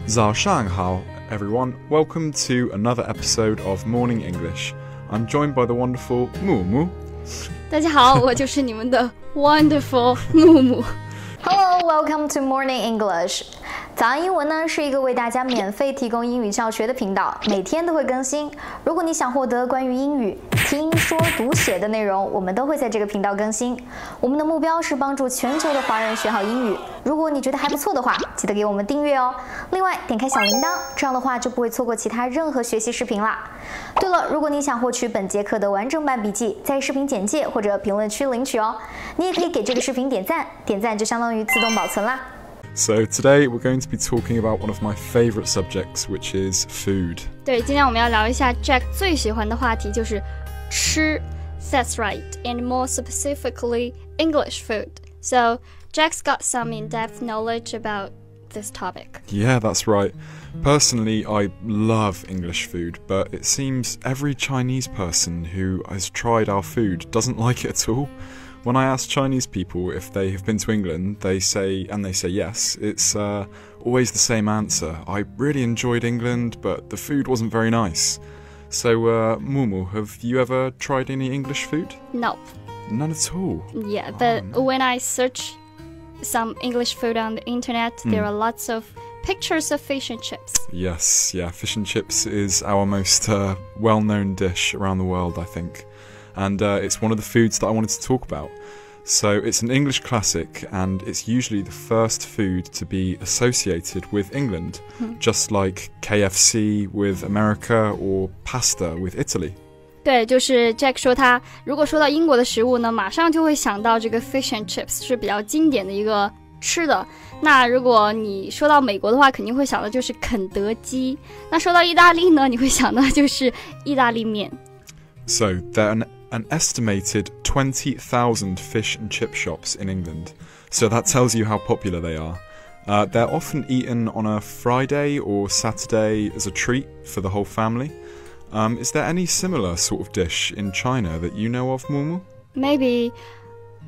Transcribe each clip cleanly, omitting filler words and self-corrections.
早上好, everyone. Welcome to another episode of Morning English. I'm joined by the wonderful Mumu. 大家好，我就是你们的 wonderful 木木。Hello, welcome to Morning English. 早安英文呢是一个为大家免费提供英语教学的频道，每天都会更新。如果你想获得关于英语听说读写的内容，我们都会在这个频道更新。我们的目标是帮助全球的华人学好英语。如果你觉得还不错的话，记得给我们订阅哦。另外，点开小铃铛，这样的话就不会错过其他任何学习视频啦。对了，如果你想获取本节课的完整版笔记，在视频简介或者评论区领取哦。你也可以给这个视频点赞，点赞就相当于自动保存啦。So today we're going to be talking about one of my favorite subjects, which is food. 对，今天我们要聊一下 Jack 最喜欢的话题，就是吃。That's right, and more specifically, English food. So Jack's got some in-depth knowledge about this topic. Yeah, that's right. Personally, I love English food, but it seems every Chinese person who has tried our food doesn't like it at all. When I ask Chinese people if they have been to England, they say yes, it's always the same answer. I really enjoyed England, but the food wasn't very nice. So, Mumu, have you ever tried any English food? Nope. None at all? Yeah, but when I search some English food on the internet, there are lots of pictures of fish and chips. Yes, yeah, fish and chips is our most well-known dish around the world, I think. And it's one of the foods that I wanted to talk about. So it's an English classic, and it's usually the first food to be associated with England, just like KFC with America or pasta with Italy. 对，就是 Jack 说他如果说到英国的食物呢，马上就会想到这个 fish and chips 是比较经典的一个吃的。那如果你说到美国的话，肯定会想到就是肯德基。那说到意大利呢，你会想到就是意大利面。So there are an estimated 20,000 fish and chip shops in England. So that tells you how popular they are. They're often eaten on a Friday or Saturday as a treat for the whole family. Is there any similar sort of dish in China that you know of, Mumu? Maybe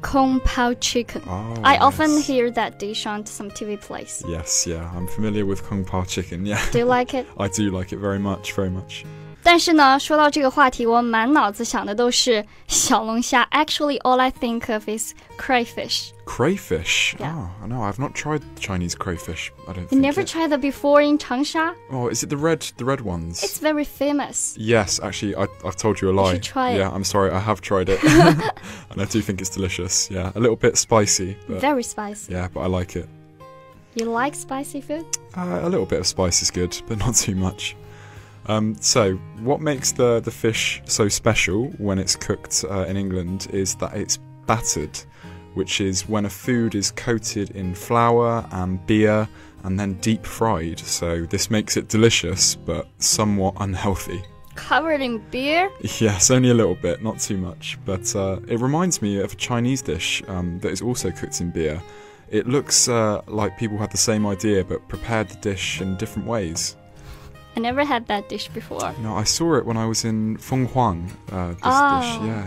Kung Pao chicken. I often hear that dish on some TV plays. Yes, yeah, I'm familiar with Kung Pao chicken, yeah. Do you like it? I do like it very much, very much. 但是呢，说到这个话题，我满脑子想的都是小龙虾。Actually, all I think of is crayfish. Crayfish? Yeah. Oh, no, I've not tried Chinese crayfish. I don't think You never tried that before in Changsha? Oh, is it the red ones? It's very famous. Yes, actually, I've told you a lie. You should try it. Yeah, I'm sorry, I have tried it. And I do think it's delicious. Yeah, a little bit spicy. But, Very spicy. Yeah, but I like it. You like spicy food? A little bit of spice is good, but not too much. So, what makes the fish so special when it's cooked in England is that it's battered, which is when a food is coated in flour and beer and then deep fried. So this makes it delicious, but somewhat unhealthy. Covered in beer? Yes, only a little bit, not too much. But it reminds me of a Chinese dish that is also cooked in beer. It looks like people had the same idea but prepared the dish in different ways. I never had that dish before. No, I saw it when I was in Fenghuang, this dish. Yeah.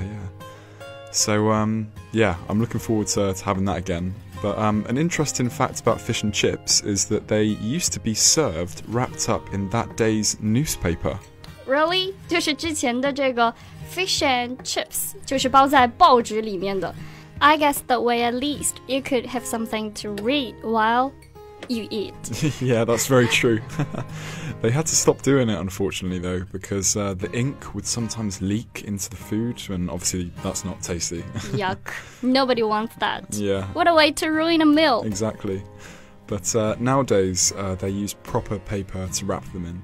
So, yeah, I'm looking forward to having that again. But an interesting fact about fish and chips is that they used to be served wrapped up in that day's newspaper. Really? 就是之前的这个 fish and chips 就是包在报纸里面的。I guess that way at least you could have something to read while you eat. Yeah, that's very true. They had to stop doing it, unfortunately, though, because the ink would sometimes leak into the food, and obviously that's not tasty. Yuck. Nobody wants that. Yeah. What a way to ruin a meal. Exactly. But nowadays, they use proper paper to wrap them in.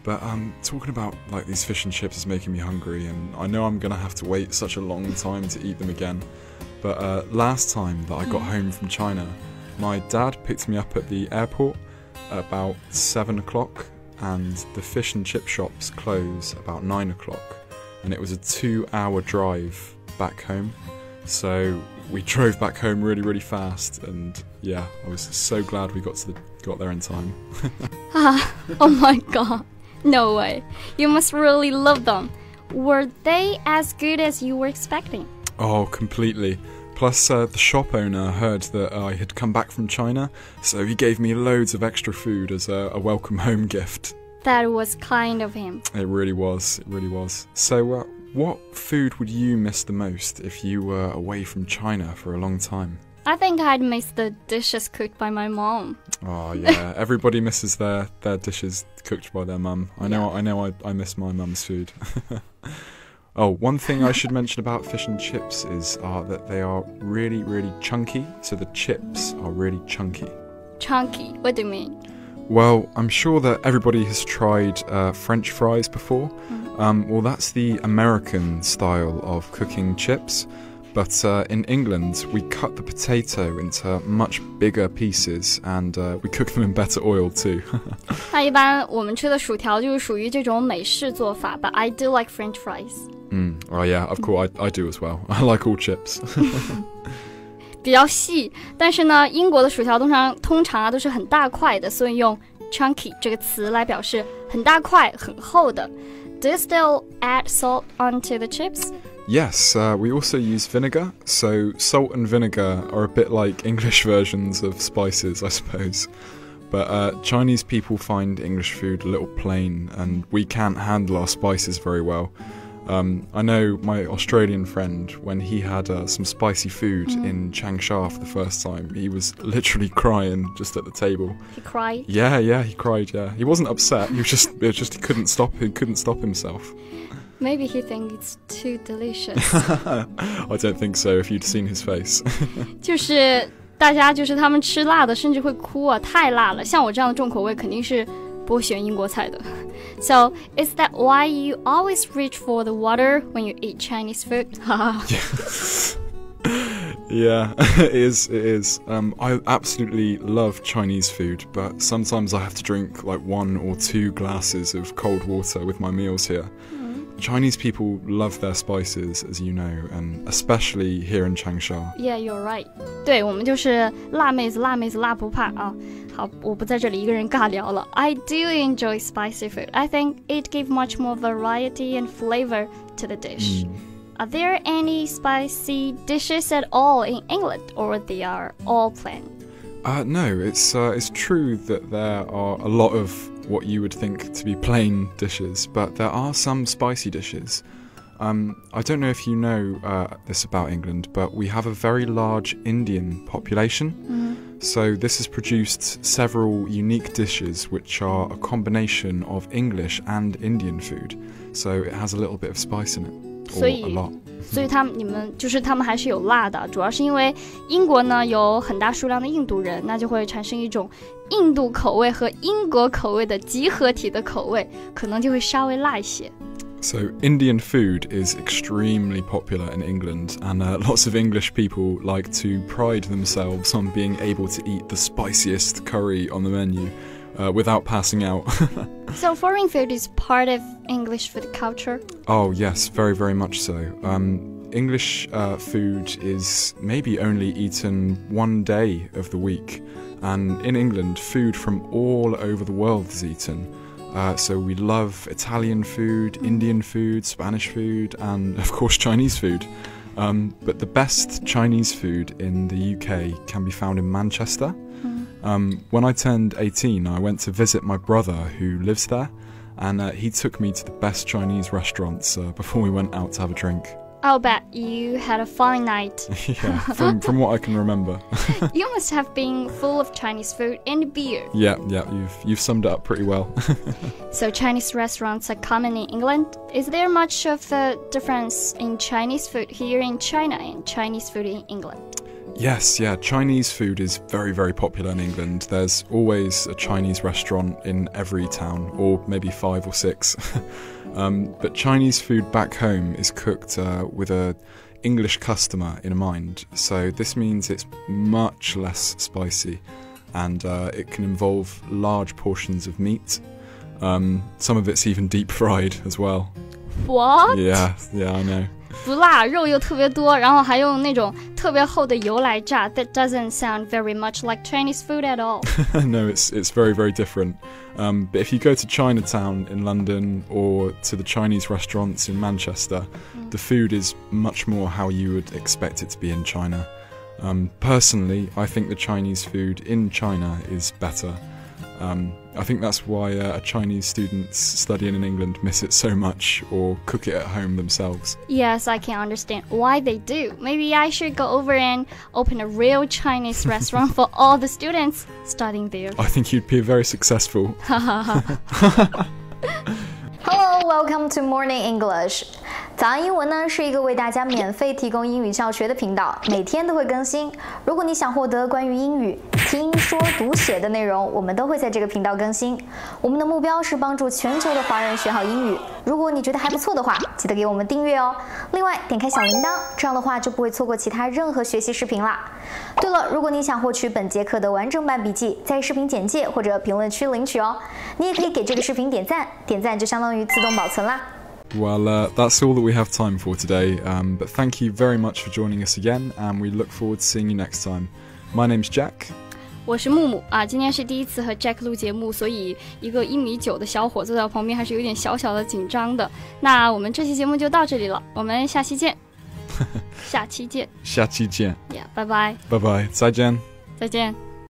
But talking about like these fish and chips is making me hungry, and I know I'm going to have to wait such a long time to eat them again. But last time that I got home from China, my dad picked me up at the airport at about 7 o'clock, and the fish and chip shops close about 9 o'clock, and it was a 2-hour drive back home. So we drove back home really, really fast, and yeah, I was so glad we got there in time. Oh my god, no way. You must really love them. Were they as good as you were expecting? Oh, completely. Plus, the shop owner heard that I had come back from China, so he gave me loads of extra food as a welcome home gift. That was kind of him. It really was. It really was. So, what food would you miss the most if you were away from China for a long time? I think I'd miss the dishes cooked by my mom. Oh yeah, everybody misses their dishes cooked by their mum. I know I miss my mum's food. Oh, one thing I should mention about fish and chips is that they are really, really chunky. So the chips are really chunky. Chunky, what do you mean? Well, I'm sure that everybody has tried French fries before. Well, that's the American style of cooking chips. But in England, we cut the potato into much bigger pieces and we cook them in better oil too. 那一般我们吃的薯条就是属于这种美式做法 but I do like French fries. Oh yeah, of course I do as well. I like all chips. 比较细，但是呢，英国的薯条通常都是很大块的，所以用 chunky 这个词来表示很大块、很厚的。Do you still add salt onto the chips? Yes, we also use vinegar, so salt and vinegar are a bit like English versions of spices, I suppose. But Chinese people find English food a little plain, and we can't handle our spices very well. I know my Australian friend, when he had some spicy food in Changsha for the first time, he was literally crying just at the table. He cried? Yeah, he cried, yeah. He wasn't upset, he couldn't stop himself. Maybe he thinks it's too delicious. I don't think so, if you'd seen his face. 就是大家他们吃辣的甚至会哭啊，太辣了。像我这样的重口味肯定是不会选英国菜的。So, is that why you always reach for the water when you eat Chinese food? Yeah, it is. I absolutely love Chinese food, but sometimes I have to drink like 1 or 2 glasses of cold water with my meals here. Chinese people love their spices, as you know, and especially here in Changsha. Yeah, you're right. 对，我们就是辣妹子，辣不怕啊。好，我不在这里一个人尬聊了。I do enjoy spicy food. I think it gives much more variety and flavor to the dish. Are there any spicy dishes at all in England, or they are all plain? No, it's true that there are a lot of what you would think to be plain dishes, but there are some spicy dishes. I don't know if you know this about England, but we have a very large Indian population. So this has produced several unique dishes which are a combination of English and Indian food. So it has a little bit of spice in it, or a lot. 所以他们还是有辣的，主要是因为英国呢有很大数量的印度人，那就会产生一种印度口味和英国口味的集合体的口味，可能就会稍微辣一些。So Indian food is extremely popular in England, and lots of English people like to pride themselves on being able to eat the spiciest curry on the menu without passing out. So foreign food is part of English food culture? Oh yes, very, very much so. English food is maybe only eaten 1 day of the week, and in England food from all over the world is eaten. So we love Italian food, Indian food, Spanish food, and of course Chinese food. But the best Chinese food in the UK can be found in Manchester. When I turned 18, I went to visit my brother who lives there, and he took me to the best Chinese restaurants before we went out to have a drink. I'll bet you had a fine night. Yeah, from what I can remember. You must have been full of Chinese food and beer. Yeah, you've summed it up pretty well. So Chinese restaurants are common in England. Is there much of a difference in Chinese food here in China and Chinese food in England? Yes, yeah, Chinese food is very, very popular in England. There's always a Chinese restaurant in every town, or maybe 5 or 6. But Chinese food back home is cooked with an English customer in mind. So this means it's much less spicy, and it can involve large portions of meat. Some of it's even deep fried as well. What? Yeah, I know. 不辣，肉又特别多，然后还用那种特别厚的油来炸。That doesn't sound very much like Chinese food at all. No, it's very, very different. But if you go to Chinatown in London or to the Chinese restaurants in Manchester, the food is much more how you would expect it to be in China. Personally, I think the Chinese food in China is better. I think that's why Chinese students studying in England miss it so much or cook it at home themselves. Yes, I can understand why they do. Maybe I should go over and open a real Chinese restaurant for all the students studying there. I think you'd be very successful. Hello, welcome to Morning English. 早安英文呢是一个为大家免费提供英语教学的频道，每天都会更新。如果你想获得关于英语听说读写的内容，我们都会在这个频道更新。我们的目标是帮助全球的华人学好英语。如果你觉得还不错的话，记得给我们订阅哦。另外，点开小铃铛，这样的话就不会错过其他任何学习视频啦。对了，如果你想获取本节课的完整版笔记，在视频简介或者评论区领取哦。你也可以给这个视频点赞，点赞就相当于自动保存啦。Well, that's all that we have time for today, but thank you very much for joining us again, and we look forward to seeing you next time. My name's Jack. 我是木木啊，今天是第一次和 Jack 录节目，所以一个1.9米的小伙坐在我旁边还是有点小小的紧张的。那我们这期节目就到这里了，我们下期见。下期见。下期见。Yeah, 拜拜。拜拜，再见。再见。